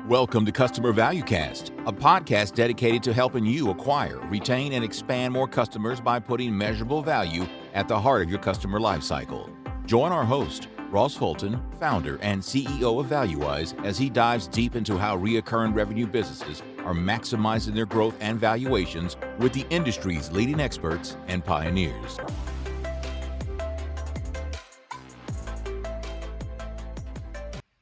Welcome to Customer Value Cast, a podcast dedicated to helping you acquire, retain, and expand more customers by putting measurable value at the heart of your customer lifecycle. Join our host, Ross Fulton, founder and CEO of ValueWise, as he dives deep into how recurring revenue businesses are maximizing their growth and valuations with the industry's leading experts and pioneers.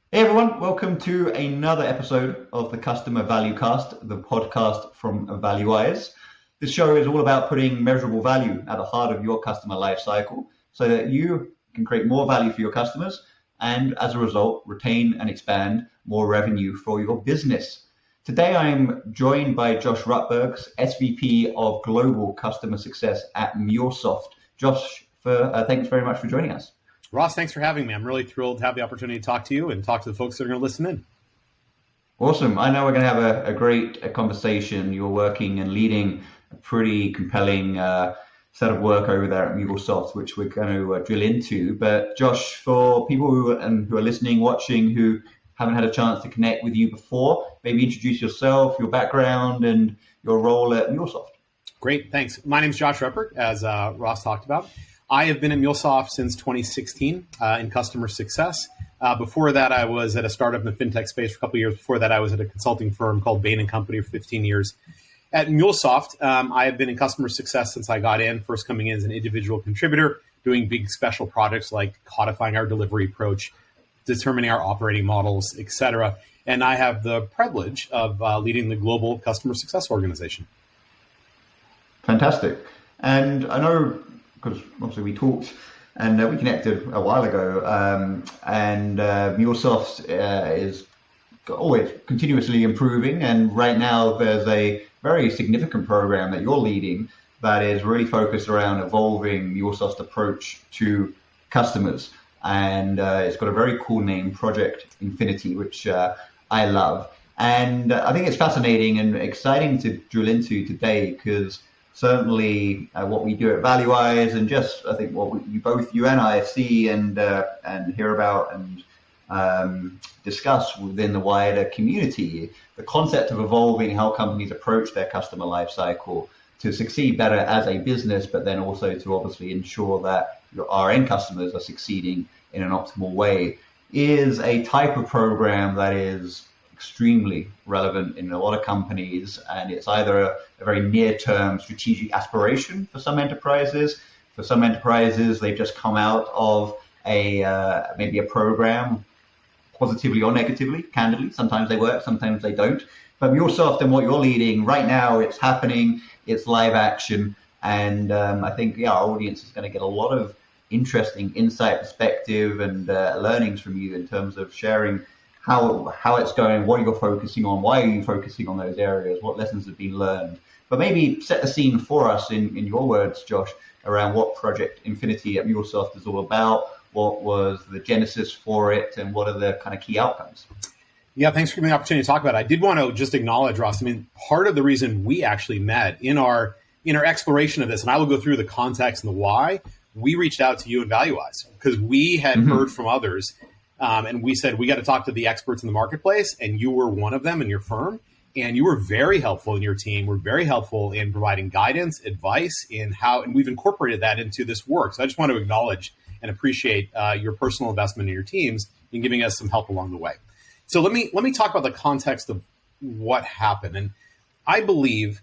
Hey everyone, welcome to another episode of the Customer Value Cast, the podcast from ValueWise. This show is all about putting measurable value at the heart of your customer life cycle so that you can create more value for your customers and as a result, retain and expand more revenue for your business. Today, I'm joined by Josh Rutberg, SVP of Global Customer Success at MuleSoft. Josh, thanks very much for joining us. Ross, thanks for having me. I'm really thrilled to have the opportunity to talk to you and talk to the folks that are going to listen in. Awesome. I know we're going to have a great conversation. You're working and leading a pretty compelling set of work over there at MuleSoft, which we're going to drill into. But Josh, for people who are listening, watching, who haven't had a chance to connect with you before, maybe introduce yourself, your background, and your role at MuleSoft. Great, thanks. My name is Josh Rutberg, as Ross talked about. I have been at MuleSoft since 2016 in customer success. Before that, I was at a startup in the fintech space for a couple of years. Before that, I was at a consulting firm called Bain & Company for 15 years. At MuleSoft, I have been in customer success since I got in, first coming in as an individual contributor, doing big special projects like codifying our delivery approach, determining our operating models, et cetera. And I have the privilege of leading the global customer success organization. Fantastic. And I know, because obviously we talked and we connected a while ago, and MuleSoft is always continuously improving. And right now there's a very significant program that you're leading that is really focused around evolving MuleSoft's approach to customers. And it's got a very cool name, Project Infinity, which I love. And I think it's fascinating and exciting to drill into today because certainly what we do at ValueWise and just I think what you and I see and hear about and discuss within the wider community, the concept of evolving how companies approach their customer life cycle to succeed better as a business, but then also to obviously ensure that our end customers are succeeding in an optimal way is a type of program that is extremely relevant in a lot of companies, and it's either a very near-term strategic aspiration for some enterprises. For some enterprises, they've just come out of maybe a program, positively or negatively, candidly. Sometimes they work, sometimes they don't. But MuleSoft and what you're leading right now, it's happening, it's live action, and I think our audience is going to get a lot of interesting insight, perspective, and learnings from you in terms of sharing how it's going, what you're focusing on, why are you focusing on those areas, what lessons have been learned. But maybe set the scene for us in your words, Josh, around what Project Infinity at MuleSoft is all about, what was the genesis for it, and what are the kind of key outcomes. Yeah, thanks for giving me the opportunity to talk about it. I did want to just acknowledge, Ross, part of the reason we actually met in our exploration of this, and I will go through the context and the why, we reached out to you at ValueWise because we had heard from others. And we said, we got to talk to the experts in the marketplace. And you were one of them in your firm. And you were very helpful in your team. We're very helpful in providing guidance, advice in how, and we've incorporated that into this work. So I just want to acknowledge and appreciate your personal investment in your teams in giving us some help along the way. So let me talk about the context of what happened. And I believe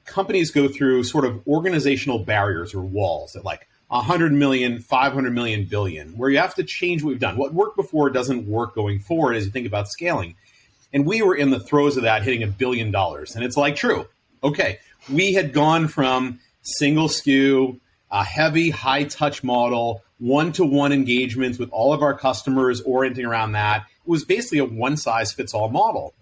companies go through sort of organizational barriers or walls that 100 million, 500 million, billion, where you have to change what we've done. What worked before doesn't work going forward as you think about scaling. And we were in the throes of that, hitting $1 billion. And it's true. Okay, we had gone from single SKU, a heavy, high-touch model, one-to-one engagements with all of our customers orienting around that. It was basically a one-size-fits-all model.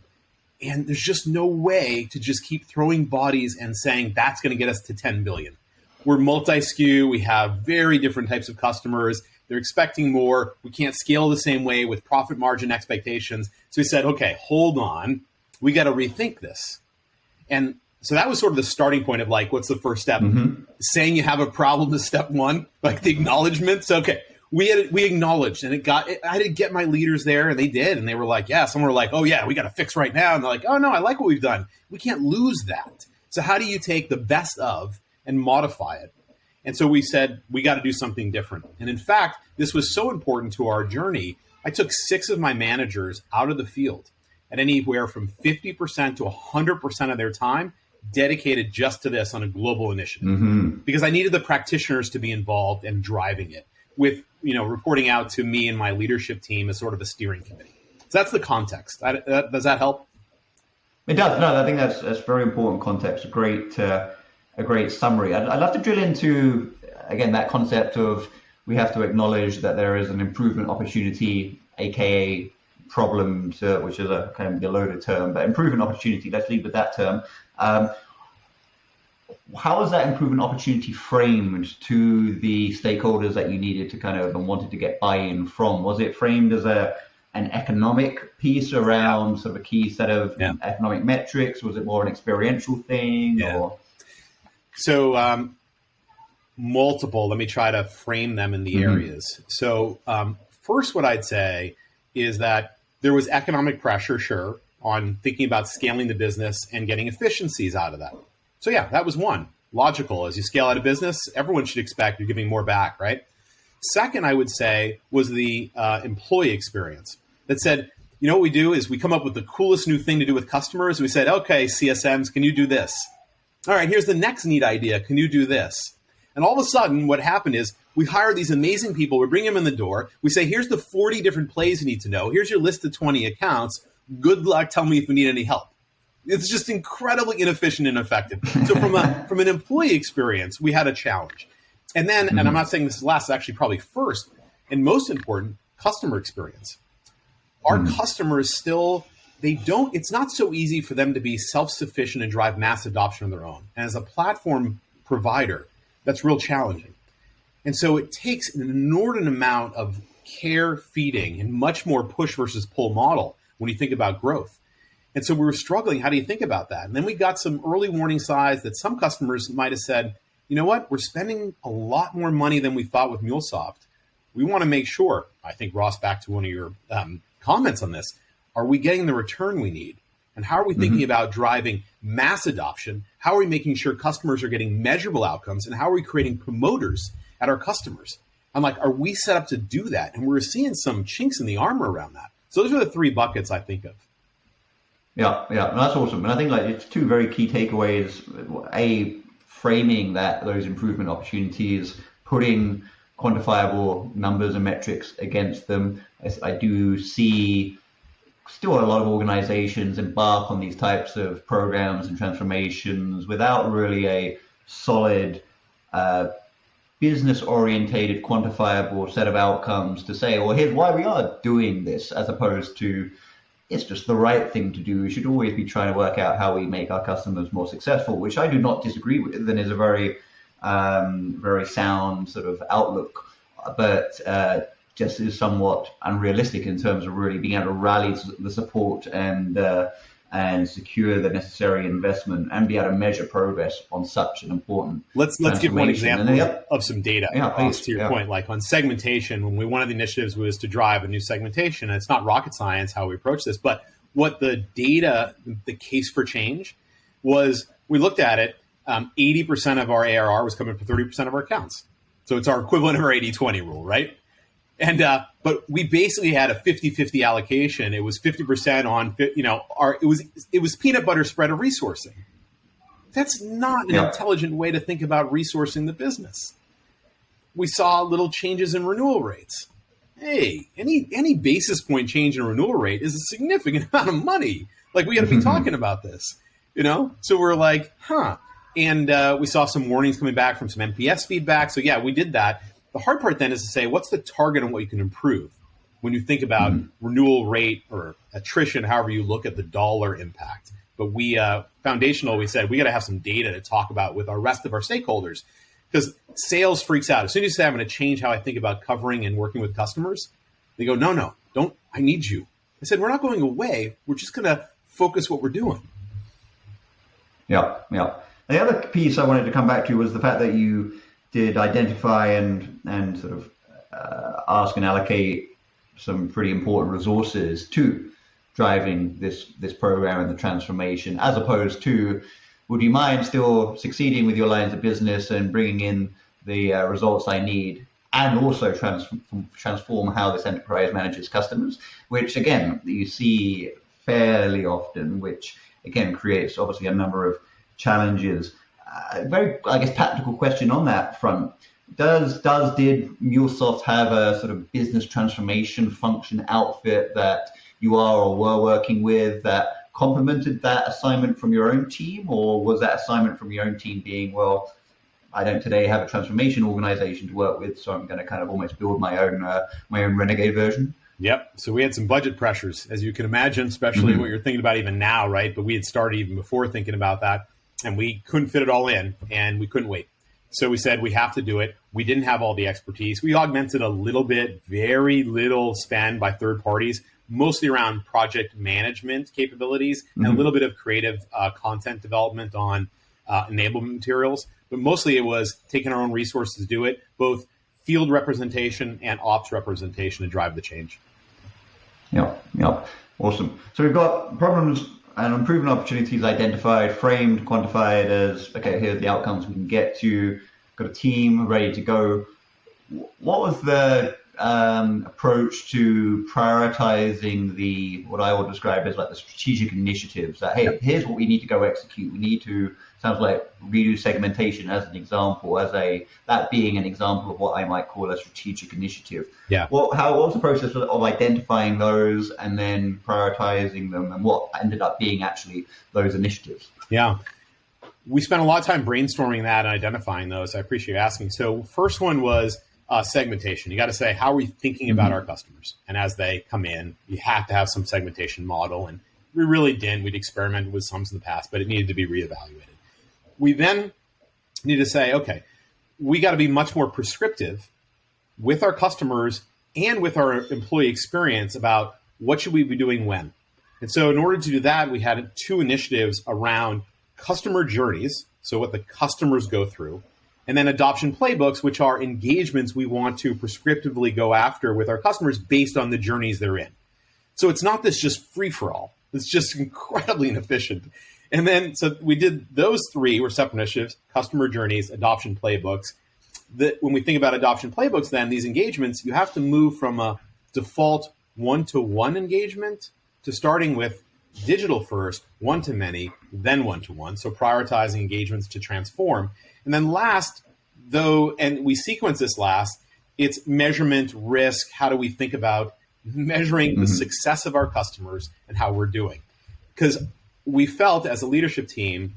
And there's just no way to just keep throwing bodies and saying that's going to get us to 10 billion. We're multi-SKU. We have very different types of customers. They're expecting more. We can't scale the same way with profit margin expectations. So we said, okay, hold on. We got to rethink this. And so that was sort of the starting point of what's the first step? Saying you have a problem is step one, the acknowledgement. So, okay, we acknowledged, and I did get my leaders there, and they did, and they were like, yeah. Some were like, oh yeah, we got to fix right now, and they're like, oh no, I like what we've done. We can't lose that. So how do you take the best of and modify it? And so we said, we got to do something different. And in fact, this was so important to our journey. I took 6 of my managers out of the field at anywhere from 50% to 100% of their time dedicated just to this on a global initiative, because I needed the practitioners to be involved and driving it with, reporting out to me and my leadership team as sort of a steering committee. So that's the context. Does that help? It does. No, I think that's very important context. A great summary. I'd love to drill into, again, that concept of we have to acknowledge that there is an improvement opportunity, aka problem, which is a kind of a loaded term, but improvement opportunity, let's leave with that term. How was that improvement opportunity framed to the stakeholders that you needed to kind of and wanted to get buy-in from? Was it framed as an economic piece around sort of a key set of economic metrics? Was it more an experiential thing? Yeah. Or? So multiple, let me try to frame them in the areas. So first, what I'd say is that there was economic pressure, sure, on thinking about scaling the business and getting efficiencies out of that. So yeah, that was one. Logical. As you scale out a business, everyone should expect you're giving more back, right? Second, I would say, was the employee experience that said, what we do is we come up with the coolest new thing to do with customers. We said, okay, CSMs, can you do this? All right, here's the next neat idea. Can you do this? And all of a sudden, what happened is we hire these amazing people. We bring them in the door. We say, here's the 40 different plays you need to know. Here's your list of 20 accounts. Good luck. Tell me if you need any help. It's just incredibly inefficient and ineffective. So from an employee experience, we had a challenge. And then, and I'm not saying this is last, it's actually probably first and most important, customer experience. Our customers still, it's not so easy for them to be self-sufficient and drive mass adoption on their own. And as a platform provider, that's real challenging. And so it takes an inordinate amount of care feeding and much more push versus pull model when you think about growth. And so we were struggling. How do you think about that? And then we got some early warning signs that some customers might have said, you know what, we're spending a lot more money than we thought with MuleSoft. We want to make sure, I think, Ross, back to one of your comments on this, are we getting the return we need? And how are we thinking about driving mass adoption? How are we making sure customers are getting measurable outcomes? And how are we creating promoters at our customers? I'm like, are we set up to do that? And we're seeing some chinks in the armor around that. So those are the 3 buckets I think of. Yeah, that's awesome. And I think it's 2 very key takeaways. A, framing those improvement opportunities, putting quantifiable numbers and metrics against them. I do see still a lot of organizations embark on these types of programs and transformations without really a solid business-orientated, quantifiable set of outcomes to say, well, here's why we are doing this, as opposed to it's just the right thing to do. We should always be trying to work out how we make our customers more successful, which I do not disagree with, and is a very, very sound sort of outlook, but just is somewhat unrealistic in terms of really being able to rally the support and secure the necessary investment and be able to measure progress on such an important. Let's give one example of some data. To your point, like on segmentation, when one of the initiatives was to drive a new segmentation, and it's not rocket science how we approach this, but what the data, the case for change was, we looked at it, 80% of our ARR was coming from 30% of our accounts. So it's our equivalent of our 80-20 rule, right? And but we basically had a 50-50 allocation. It was 50% on, it was peanut butter spread of resourcing. That's not an intelligent way to think about resourcing the business. We saw little changes in renewal rates. Hey, any basis point change in renewal rate is a significant amount of money. Like, we got to be talking about this, So we're like, And we saw some warnings coming back from some NPS feedback. So yeah, we did that. The hard part then is to say, what's the target on what you can improve when you think about renewal rate or attrition, however you look at the dollar impact. But we, foundational, we said, we got to have some data to talk about with our rest of our stakeholders, because sales freaks out. As soon as you say, I'm going to change how I think about covering and working with customers, they go, no, don't, I need you. I said, we're not going away. We're just going to focus what we're doing. Yeah. The other piece I wanted to come back to was the fact that you did identify and sort of ask and allocate some pretty important resources to driving this program and the transformation, as opposed to, would you mind still succeeding with your lines of business and bringing in the results I need, and also transform how this enterprise manages customers, which again you see fairly often, which again creates obviously a number of challenges. Very, I guess, practical question on that front. Did MuleSoft have a sort of business transformation function outfit that you are or were working with that complemented that assignment from your own team, or was that assignment from your own team being, well, I don't today have a transformation organization to work with, so I'm going to kind of almost build my own renegade version? Yep. So we had some budget pressures, as you can imagine, especially what you're thinking about even now, right? But we had started even before thinking about that, and we couldn't fit it all in, and we couldn't wait. So we said, we have to do it. We didn't have all the expertise. We augmented a little bit, very little spend by third parties, mostly around project management capabilities and a little bit of creative content development on enablement materials. But mostly it was taking our own resources to do it, both field representation and ops representation to drive the change. Yep. Awesome. So we've got problems and improvement opportunities identified, framed, quantified as, okay, here are the outcomes we can get to, got a team ready to go. What was the approach to prioritizing what I would describe as like the strategic initiatives that, hey, here's what we need to go execute. We need to, sounds like, redo segmentation as an example, that being an example of what I might call a strategic initiative. Yeah. What was the process of identifying those and then prioritizing them, and what ended up being actually those initiatives? Yeah. We spent a lot of time brainstorming that and identifying those. I appreciate you asking. So first one was segmentation. You got to say, how are we thinking about our customers? And as they come in, you have to have some segmentation model. And we really didn't. We'd experimented with some in the past, but it needed to be reevaluated. We then need to say, okay, we got to be much more prescriptive with our customers and with our employee experience about what should we be doing when. And so in order to do that, we had two initiatives around customer journeys, so what the customers go through, and then adoption playbooks, which are engagements we want to prescriptively go after with our customers based on the journeys they're in. So it's not this just free-for-all. It's just incredibly inefficient. And then, so we did those three were separate initiatives: customer journeys, adoption playbooks. When we think about adoption playbooks, then these engagements, you have to move from a default one-to-one engagement to starting with digital first, one-to-many, then one-to-one. So prioritizing engagements to transform. And then last, though, and we sequence this last, it's measurement, risk. How do we think about measuring the success of our customers and how we're doing? Because we felt as a leadership team,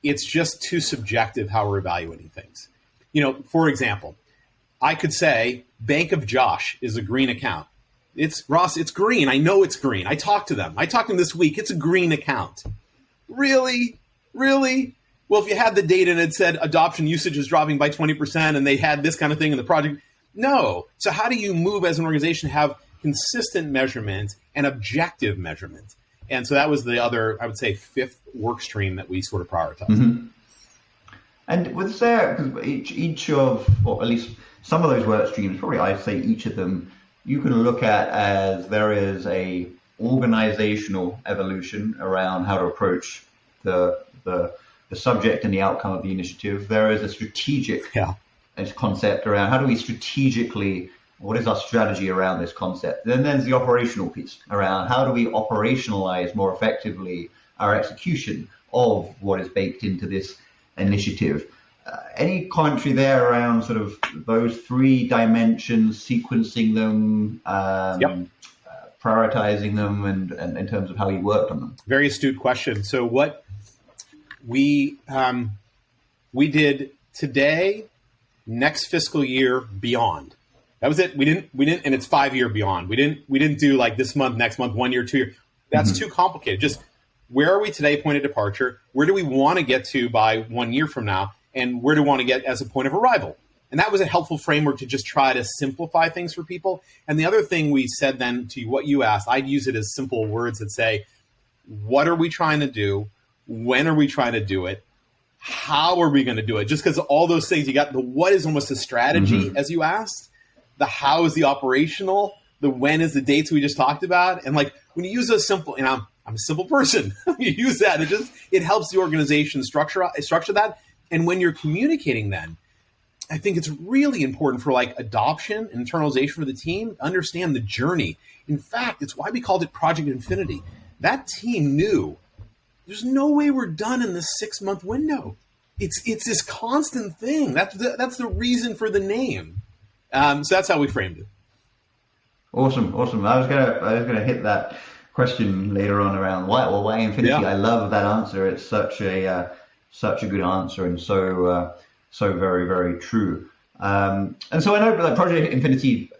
it's just too subjective how we're evaluating things. You know, for example, I could say Bank of Josh is a green account. It's Ross, it's green. I know it's green. I talked to them this week. It's a green account. Really? Well, if you had the data and it said adoption usage is dropping by 20% and they had this kind of thing in the project, no. So how do you move as an organization to have consistent measurement and objective measurement? And so that was the other, I would say, fifth work stream that we sort of prioritized. And was there, because each of, or at least some of those work streams, probably I'd say each of them, you can look at as there is a organizational evolution around how to approach the subject and the outcome of the initiative. There is a strategic concept around how do we strategically, what is our strategy around this concept? Then there's the operational piece around how do we operationalize more effectively our execution of what is baked into this initiative. Any commentary there around sort of those three dimensions, sequencing them, prioritizing them, and in terms of how you worked on them? Very astute question. So what we did today, next fiscal year, beyond. That was it. We didn't, and it's 5 year beyond. We didn't do like this month, next month, 1 year, 2 year. That's too complicated. Just where are we today, point of departure? Where do we want to get to by 1 year from now? And where do we want to get as a point of arrival? And that was a helpful framework to just try to simplify things for people. And the other thing we said then to what you asked, I'd use it as simple words that say, what are we trying to do? When are we trying to do it? How are we going to do it? Just because all those things, you got the what is almost a strategy, as you asked. the how is the operational, the when is the dates we just talked about. And like when you use those simple, and I'm a simple person, you use that, it helps the organization structure that. And when you're communicating then, I think it's really important for like adoption and internalization for the team to understand the journey. In fact, it's why we called it Project Infinity. That team knew there's no way we're done in this 6-month window. It's this constant thing. That's the reason for the name. So that's how we framed it. Awesome. I was gonna hit that question later on around why Infinity. Yeah. I love that answer. It's such a good answer and so very, very true. And so I know that Project Infinity,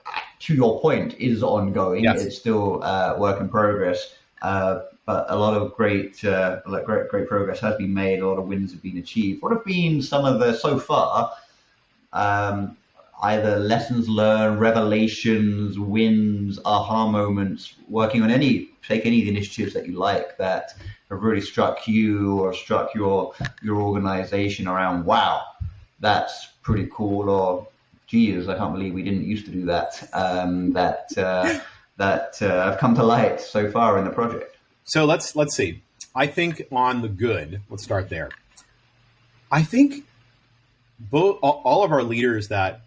to your point, is ongoing. Yes. It's still work in progress, but a lot of great progress has been made. A lot of wins have been achieved. What have been some of the, so far, either lessons learned, revelations, wins, aha moments, working on take any of the initiatives that you like that have really struck you or struck your organization around, wow, that's pretty cool, or geez, I can't believe we didn't used to do that, that have come to light so far in the project? So let's see. I think on the good, let's start there. I think all of our leaders that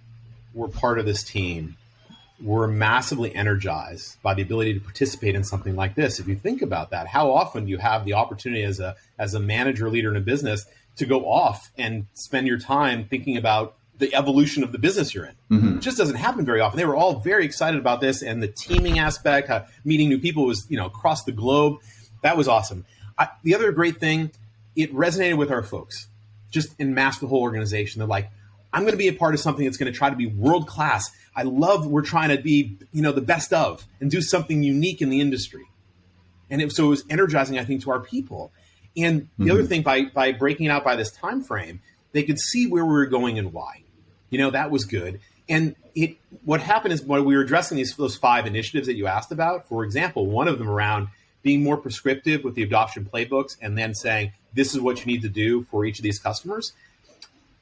were part of this team were massively energized by the ability to participate in something like this. If you think about that, how often do you have the opportunity as a manager, leader in a business to go off and spend your time thinking about the evolution of the business you're in? Mm-hmm. It just doesn't happen very often. They were all very excited about this, and the teaming aspect, meeting new people was, across the globe. That was awesome. The other great thing, it resonated with our folks, just en masse the whole organization. They're like, I'm going to be a part of something that's going to try to be world class. I love we're trying to be, the best of and do something unique in the industry. And so it was energizing, I think, to our people. And the other thing, by breaking it out by this time frame, they could see where we were going and why. That was good. And what happened is when we were addressing those 5 initiatives that you asked about, for example, one of them around being more prescriptive with the adoption playbooks and then saying, this is what you need to do for each of these customers.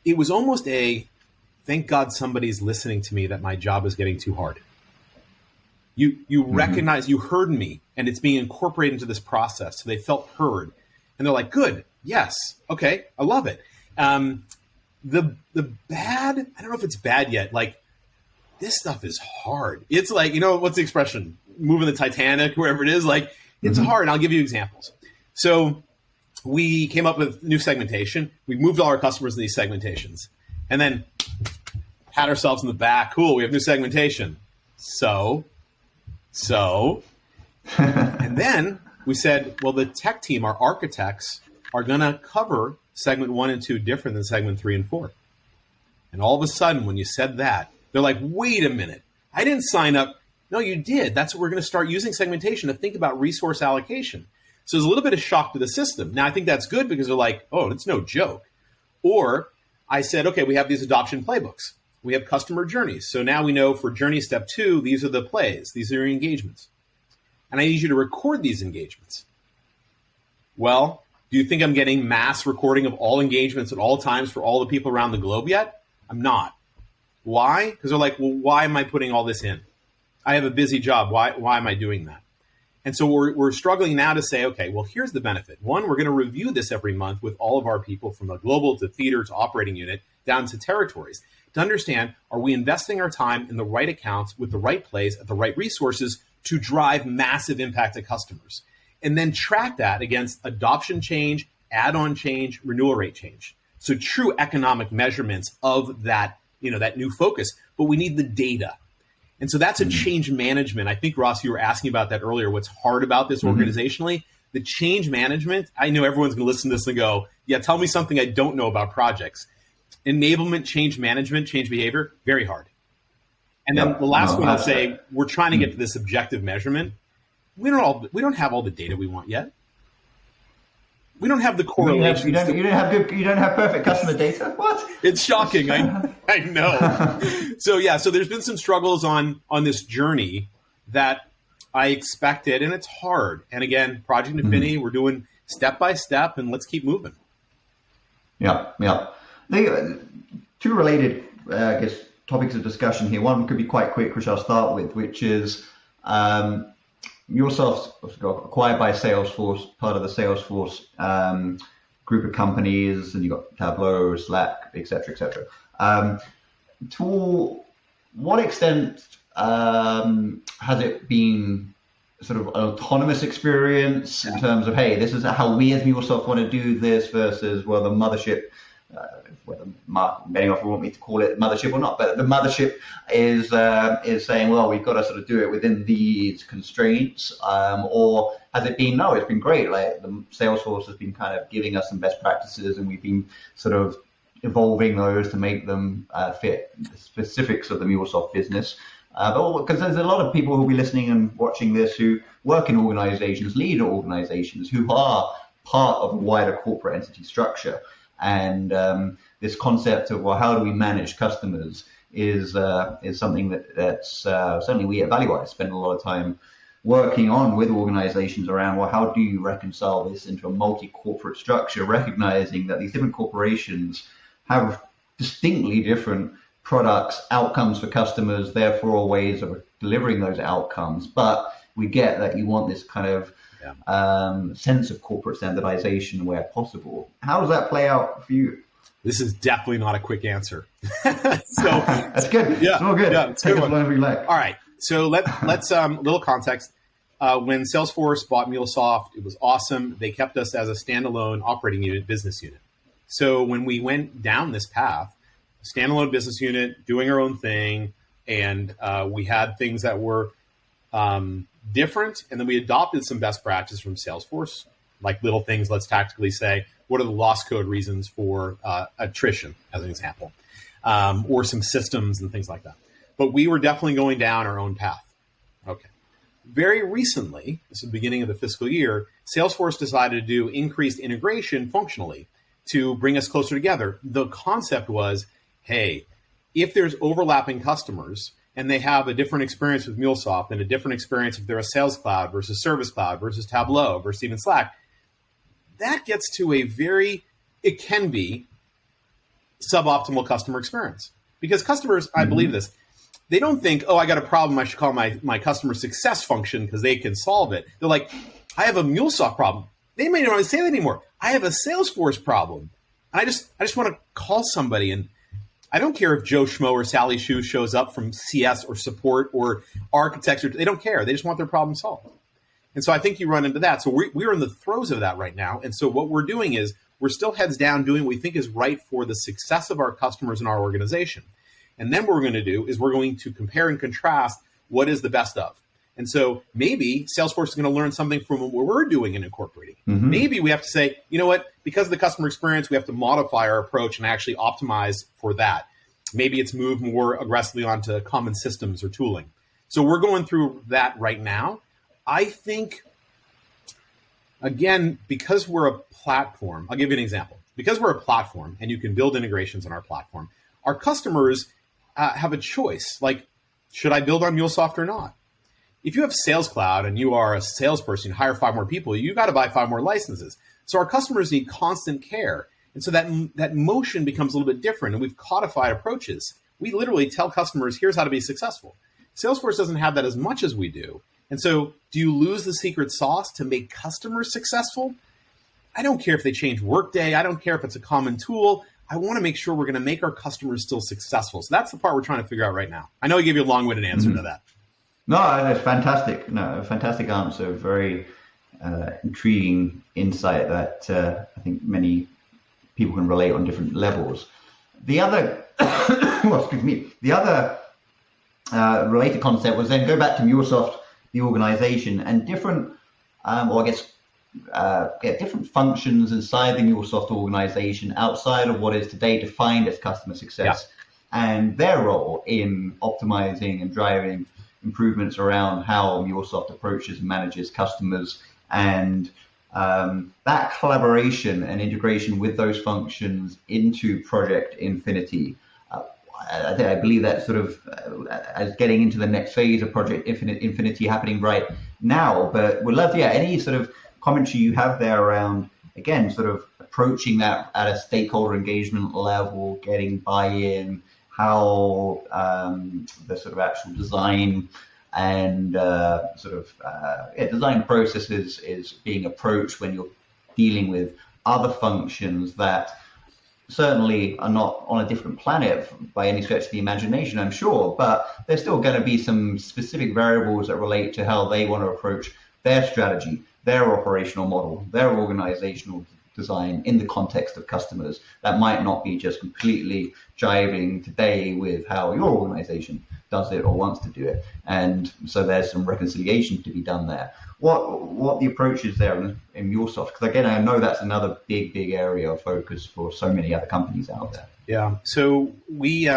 It was almost thank God somebody's listening to me that my job is getting too hard. You recognize, you heard me, and it's being incorporated into this process. So they felt heard. And they're like, good, yes, okay, I love it. The bad, I don't know if it's bad yet. Like, this stuff is hard. It's like, what's the expression? Moving the Titanic, wherever it is. Like, it's hard. And I'll give you examples. So we came up with new segmentation. We moved all our customers in these segmentations. And then pat ourselves in the back. Cool, we have new segmentation. So, and then we said, well, the tech team, our architects, are going to cover segment 1 and 2 different than segment 3 and 4. And all of a sudden, when you said that, they're like, wait a minute, I didn't sign up. No, you did. That's what we're going to start using segmentation to think about resource allocation. So there's a little bit of shock to the system. Now, I think that's good because they're like, oh, it's no joke. Or I said, okay, we have these adoption playbooks. We have customer journeys. So now we know for journey step 2, these are the plays. These are your engagements. And I need you to record these engagements. Well, do you think I'm getting mass recording of all engagements at all times for all the people around the globe yet? I'm not. Why? Because they're like, well, why am I putting all this in? I have a busy job. Why am I doing that? And so we're struggling now to say, okay, well, here's the benefit. 1, we're going to review this every month with all of our people from the global to theater to operating unit down to territories to understand, are we investing our time in the right accounts with the right plays at the right resources to drive massive impact to customers? And then track that against adoption change, add-on change, renewal rate change. So true economic measurements of that, that new focus, but we need the data. And so that's a change management. I think, Ross, you were asking about that earlier. What's hard about this organizationally? The change management, I know everyone's going to listen to this and go, yeah, tell me something I don't know about projects. Enablement, change management, change behavior, very hard. And then the last one I'll say, we're trying to get to this objective measurement. We don't have all the data we want yet. We don't have the correlations. You don't have perfect customer data. What? It's shocking. I know. So there's been some struggles on this journey that I expected, and it's hard. And again, Project Infinity, we're doing step by step, and let's keep moving. Yeah. The 2 related, topics of discussion here. One could be quite quick, which I'll start with, which is MuleSoft got acquired by Salesforce, part of the Salesforce group of companies, and you've got Tableau, Slack, et cetera, et cetera. To what extent has it been sort of an autonomous experience in terms of, hey, this is how we as MuleSoft want to do this versus, well, the mothership, whether many of you want me to call it mothership or not, but the mothership is saying, well, we've got to sort of do it within these constraints, or has it been, no, it's been great. Like the Salesforce has been kind of giving us some best practices, and we've been sort of evolving those to make them fit the specifics of the MuleSoft business. Because there's a lot of people who will be listening and watching this who work in organizations, lead organizations, who are part of a wider corporate entity structure. And this concept of, well, how do we manage customers is something that's certainly we at ValueWise spend a lot of time working on with organizations around, well, how do you reconcile this into a multi-corporate structure, recognizing that these different corporations have distinctly different products, outcomes for customers, therefore ways of delivering those outcomes. But we get that you want this kind of sense of corporate standardization where possible. How does that play out for you? This is definitely not a quick answer. That's good. Yeah, it's all good. Yeah, Take it whenever you like. All right. So let's little context. When Salesforce bought MuleSoft, it was awesome. They kept us as a standalone operating unit, business unit. So when we went down this path, standalone business unit, doing our own thing, and we had things that were different, and then we adopted some best practices from Salesforce, like little things. Let's tactically say, what are the loss code reasons for attrition, as an example, or some systems and things like that. But we were definitely going down our own path. Okay. Very recently, this is the beginning of the fiscal year, Salesforce decided to do increased integration functionally to bring us closer together. The concept was, hey, if there's overlapping customers and they have a different experience with MuleSoft and a different experience if they're a Sales Cloud versus Service Cloud versus Tableau versus even Slack, that gets to it can be suboptimal customer experience. Because customers, I believe this, they don't think, oh, I got a problem, I should call my customer success function because they can solve it. They're like, I have a MuleSoft problem. They may not even say that anymore. I have a Salesforce problem. And I just want to call somebody, and I don't care if Joe Schmo or Sally Shu shows up from CS or support or architecture. They don't care. They just want their problem solved. And so I think you run into that. So we're in the throes of that right now. And so what we're doing is we're still heads down doing what we think is right for the success of our customers and our organization. And then what we're going to do is we're going to compare and contrast what is the best of. And so maybe Salesforce is going to learn something from what we're doing and incorporating. Mm-hmm. Maybe we have to say, you know what, because of the customer experience, we have to modify our approach and actually optimize for that. Maybe it's moved more aggressively onto common systems or tooling. So we're going through that right now. I think, again, because we're a platform, I'll give you an example. Because we're a platform and you can build integrations on our platform, our customers have a choice. Like, should I build on MuleSoft or not? If you have Sales Cloud and you are a salesperson, you hire 5 more people, you got to buy 5 more licenses. So our customers need constant care. And so that motion becomes a little bit different, and we've codified approaches. We literally tell customers, here's how to be successful. Salesforce doesn't have that as much as we do. And so do you lose the secret sauce to make customers successful? I don't care if they change Workday. I don't care if it's a common tool. I want to make sure we're going to make our customers still successful. So that's the part we're trying to figure out right now. I know I gave you a long-winded answer to that. No, that's fantastic. No, fantastic answer. Very intriguing insight that I think many people can relate on different levels. The other, the other related concept was then go back to MuleSoft, the organization, and different, different functions inside the MuleSoft organization outside of what is today defined as customer success, and their role in optimizing and driving improvements around how MuleSoft approaches and manages customers, and that collaboration and integration with those functions into Project Infinity. I believe that sort of as getting into the next phase of Project Infinity happening right now. But we'd love to hear any sort of commentary you have there around, again, sort of approaching that at a stakeholder engagement level, getting buy-in, how the sort of actual design and design processes is being approached when you're dealing with other functions that certainly are not on a different planet by any stretch of the imagination, I'm sure, but there's still going to be some specific variables that relate to how they want to approach their strategy, their operational model, their organizational design in the context of customers that might not be just completely jiving today with how your organization does it or wants to do it. And so there's some reconciliation to be done there. What the approach is there in MuleSoft? Because again, I know that's another big area of focus for so many other companies out there. Yeah. So we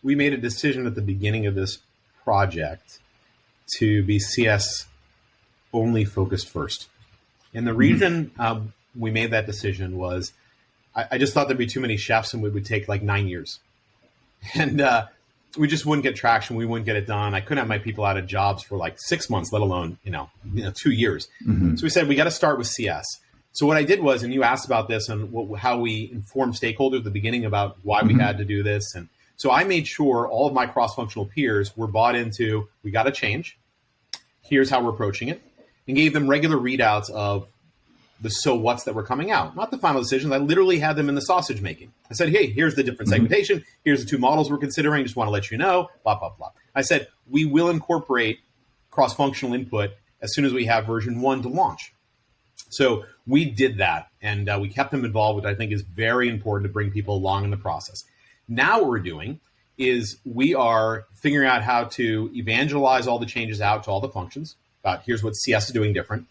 made a decision at the beginning of this project to be CS only focused first. And the reason we made that decision was I just thought there'd be too many chefs and it would take like 9 years. And we just wouldn't get traction. We wouldn't get it done. I couldn't have my people out of jobs for like 6 months, let alone, 2 years. Mm-hmm. So we said, we got to start with CS. So what I did was, and you asked about this and how we informed stakeholders at the beginning about why we had to do this. And so I made sure all of my cross-functional peers were bought into, we got to change. Here's how we're approaching it. And gave them regular readouts of the so what's that were coming out, not the final decisions. I literally had them in the sausage making. I said, hey, here's the different segmentation. Here's the 2 models we're considering. Just want to let you know, blah, blah, blah. I said, we will incorporate cross-functional input as soon as we have version 1 to launch. So we did that, and we kept them involved, which I think is very important to bring people along in the process. Now what we're doing is we are figuring out how to evangelize all the changes out to all the functions about here's what CS is doing different.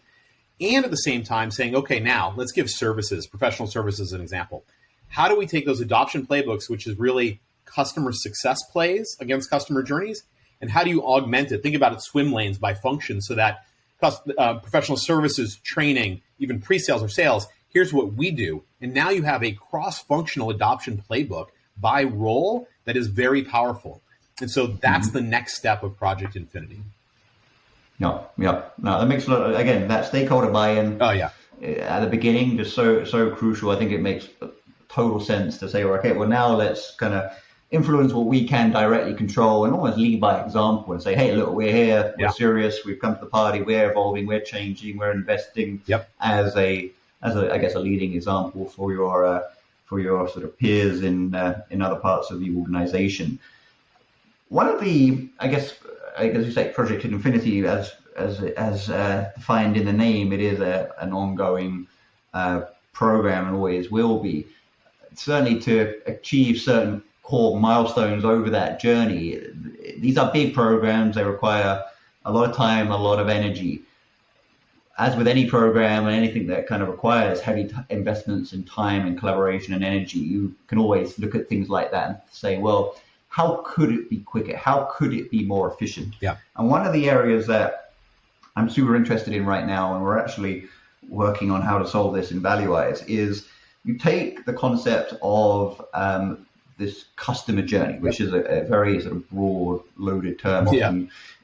And at the same time saying, okay, now let's give services, professional services, an example. How do we take those adoption playbooks, which is really customer success plays against customer journeys, and how do you augment it? Think about it, swim lanes by function, so that professional services, training, even pre-sales or sales, here's what we do. And now you have a cross-functional adoption playbook by role that is very powerful. And so that's the next step of Project Infinity. No, that makes a lot. Again, that stakeholder buy-in. Oh yeah. At the beginning, just so crucial. I think it makes total sense to say, well, okay, well now let's kind of influence what we can directly control and almost lead by example and say, hey, look, we're here, we're serious, we've come to the party, we're evolving, we're changing, we're investing as a I guess a leading example for your sort of peers in other parts of the organization. One of the, I guess you say, Project Infinity, as defined in the name, it is an ongoing program and always will be. Certainly to achieve certain core milestones over that journey. These are big programs. They require a lot of time, a lot of energy. As with any program and anything that kind of requires heavy investments in time and collaboration and energy, you can always look at things like that and say, well, how could it be quicker? How could it be more efficient? Yeah. And one of the areas that I'm super interested in right now, and we're actually working on how to solve this in ValueWise, is you take the concept of this customer journey, which is a very sort of broad, loaded term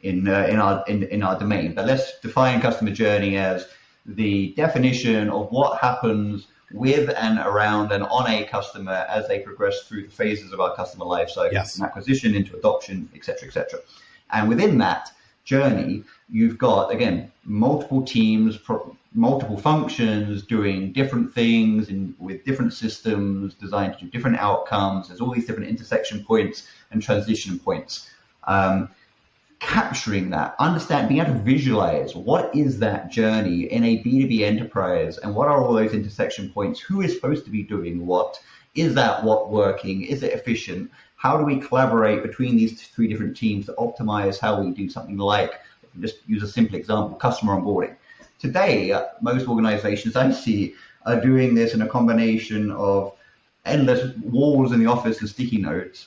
in our domain. But let's define customer journey as the definition of what happens with and around and on a customer as they progress through the phases of our customer lifecycle, from acquisition into adoption, et cetera, et cetera. And within that journey, you've got, again, multiple teams, multiple functions doing different things with different systems designed to do different outcomes. There's all these different intersection points and transition points. Capturing that, being able to visualize what is that journey in a B2B enterprise and what are all those intersection points? Who is supposed to be doing what? Is that what working? Is it efficient? How do we collaborate between these 3 different teams to optimize how we do something like, just use a simple example, customer onboarding? Today, most organizations I see are doing this in a combination of endless walls in the office and sticky notes,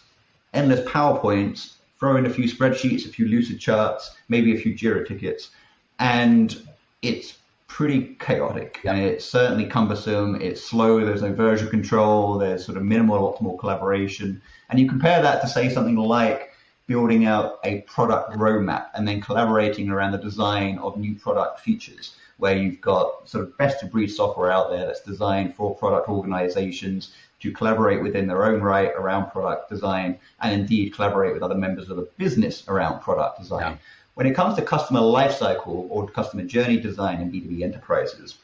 endless PowerPoints, throw in a few spreadsheets, a few Lucid charts, maybe a few Jira tickets, and it's pretty chaotic. And it's certainly cumbersome, it's slow, there's no version control, there's sort of minimal optimal collaboration. And you compare that to, say, something like building out a product roadmap and then collaborating around the design of new product features, where you've got sort of best of breed software out there that's designed for product organizations to collaborate within their own right around product design, and indeed collaborate with other members of the business around product design. Yeah. When it comes to customer lifecycle or customer journey design in B2B enterprises,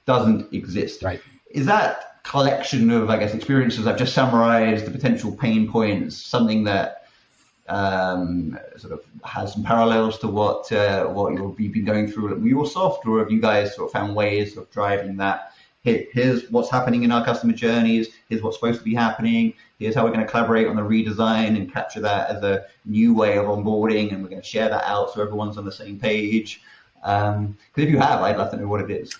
doesn't exist. Right. Is that collection of, I guess, experiences I've just summarized, the potential pain points, something that sort of has some parallels to what you've been going through at MuleSoft, or have you guys sort of found ways of driving that? Here's what's happening in our customer journeys. Here's what's supposed to be happening. Here's how we're going to collaborate on the redesign and capture that as a new way of onboarding, and we're going to share that out so everyone's on the same page. Because if you have, I'd love to know what it is.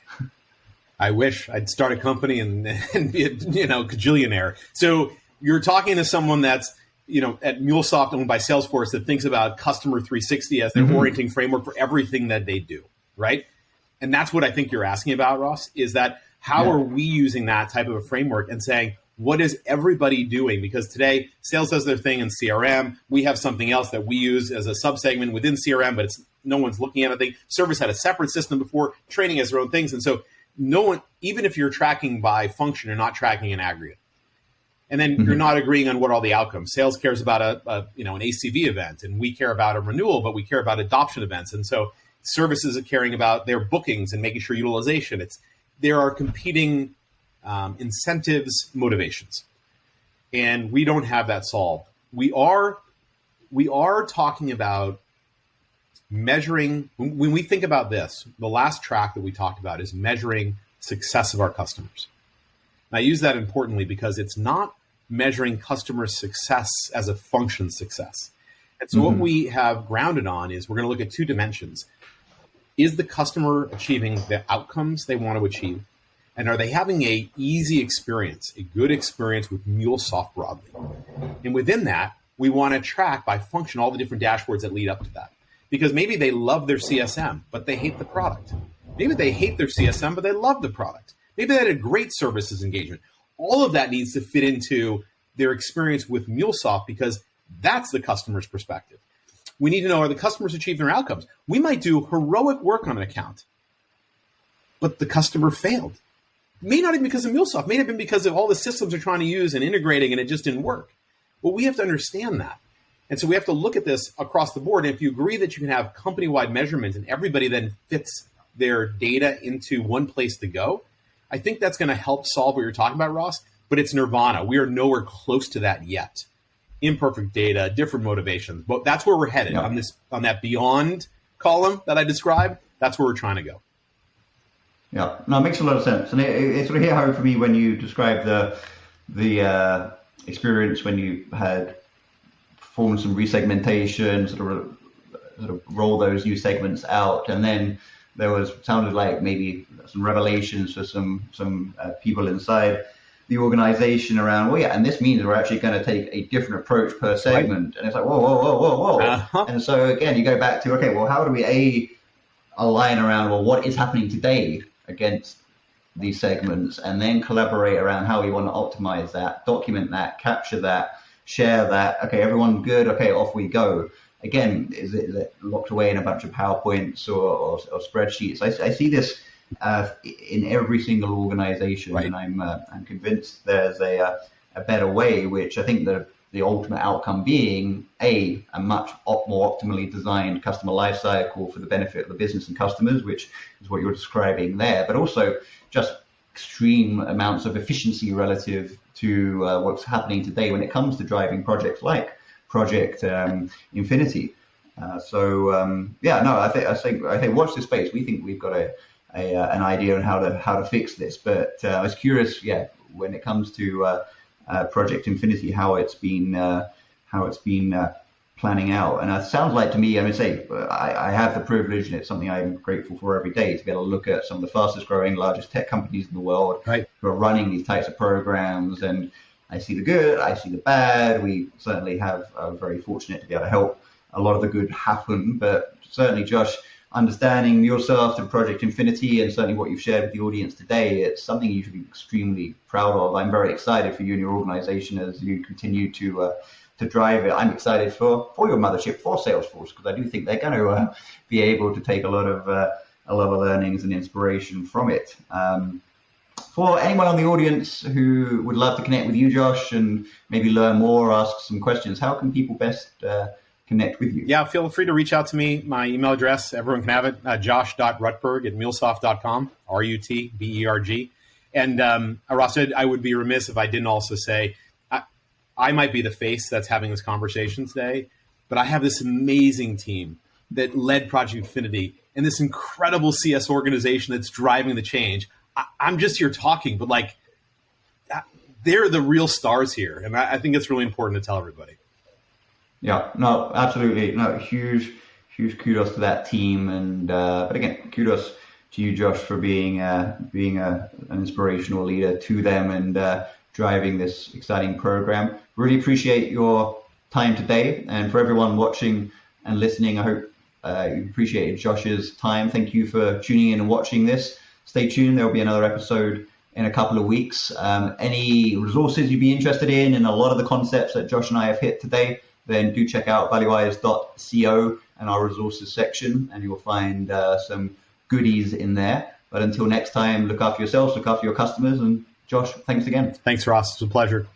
I wish I'd start a company and be a cajillionaire. So you're talking to someone that's at MuleSoft, owned by Salesforce, that thinks about Customer 360 as their orienting framework for everything that they do, right? And that's what I think you're asking about, Ross, is that how are we using that type of a framework and saying, what is everybody doing? Because today, sales does their thing in CRM. We have something else that we use as a subsegment within CRM, but no one's looking at anything. Service had a separate system before. Training has their own things. And so no one, even if you're tracking by function, you're not tracking in aggregate. And then you're not agreeing on what all the outcomes. Sales cares about an ACV event, and we care about a renewal, but we care about adoption events. And so services are caring about their bookings and making sure utilization. There are competing incentives, motivations, and we don't have that solved. We are talking about measuring. When we think about this, the last track that we talked about is measuring success of our customers. And I use that importantly because it's not measuring customer success as a function success. And so what we have grounded on is we're going to look at two dimensions. Is the customer achieving the outcomes they want to achieve? And are they having a easy experience, a good experience with MuleSoft broadly? And within that, we want to track by function all the different dashboards that lead up to that. Because maybe they love their CSM, but they hate the product. Maybe they hate their CSM, but they love the product. Maybe they had a great services engagement. All of that needs to fit into their experience with MuleSoft because that's the customer's perspective. We need to know, are the customers achieving their outcomes? We might do heroic work on an account, but the customer failed. May not even because of MuleSoft, may have been because of all the systems they're trying to use and integrating and it just didn't work. Well, we have to understand that. And so we have to look at this across the board. And if you agree that you can have company-wide measurement and everybody then fits their data into one place to go, I think that's going to help solve what you're talking about, Ross, but it's nirvana. We are nowhere close to that yet. Imperfect data, different motivations, but that's where we're headed on that beyond column that I described. That's where we're trying to go. Yeah, no, it makes a lot of sense. And it sort of hit home for me when you described the experience when you had performed some resegmentation, sort of roll those new segments out, and then there sounded like maybe some revelations for some people inside the organization around, and this means we're actually going to take a different approach per segment. Right. And it's like, whoa. Uh-huh. And so again, you go back to, okay, well, how do we align around, what is happening today against these segments, and then collaborate around how we want to optimize that, document that, capture that, share that. Okay, everyone good. Okay, off we go. Again, is it locked away in a bunch of PowerPoints or spreadsheets? I see this in every single organization, right. And I'm convinced there's a better way, which I think the ultimate outcome being a much more optimally designed customer lifecycle for the benefit of the business and customers, which is what you're describing there, but also just extreme amounts of efficiency relative to what's happening today when it comes to driving projects like Project Infinity. I think watch this space. We think we've got an idea on how to fix this, but I was curious, when it comes to Project Infinity, how it's been planning out. And it sounds like to me, I have the privilege, and it's something I'm grateful for every day, to be able to look at some of the fastest growing, largest tech companies in the world, right, who are running these types of programs. And I see the good, I see the bad. We certainly are very fortunate to be able to help a lot of the good happen. But certainly, Josh, understanding MuleSoft and Project Infinity, and certainly what you've shared with the audience today, it's something you should be extremely proud of. I'm very excited for you and your organization as you continue to to drive it. I'm excited for your mothership, for Salesforce, because I do think they're going to be able to take a lot of learnings and inspiration from it. For anyone on the audience who would love to connect with you, Josh, and maybe learn more or ask some questions, how can people best connect with you? Yeah, feel free to reach out to me. My email address, everyone can have it, josh.rutberg@mulesoft.com, RUTBERG. And Ross, I would be remiss if I didn't also say, I might be the face that's having this conversation today, but I have this amazing team that led Project Infinity and this incredible CS organization that's driving the change. I'm just here talking, but like, they're the real stars here. And I think it's really important to tell everybody. Yeah, no, absolutely. No, huge kudos to that team. And, but again, kudos to you, Josh, for being an inspirational leader to them and driving this exciting program. Really appreciate your time today. And for everyone watching and listening, I hope you appreciated Josh's time. Thank you for tuning in and watching this. Stay tuned. There will be another episode in a couple of weeks. Any resources you'd be interested in and a lot of the concepts that Josh and I have hit today, then do check out valuewise.co and our resources section, and you'll find some goodies in there. But until next time, look after yourselves, look after your customers. And Josh, thanks again. Thanks, Ross. It's a pleasure.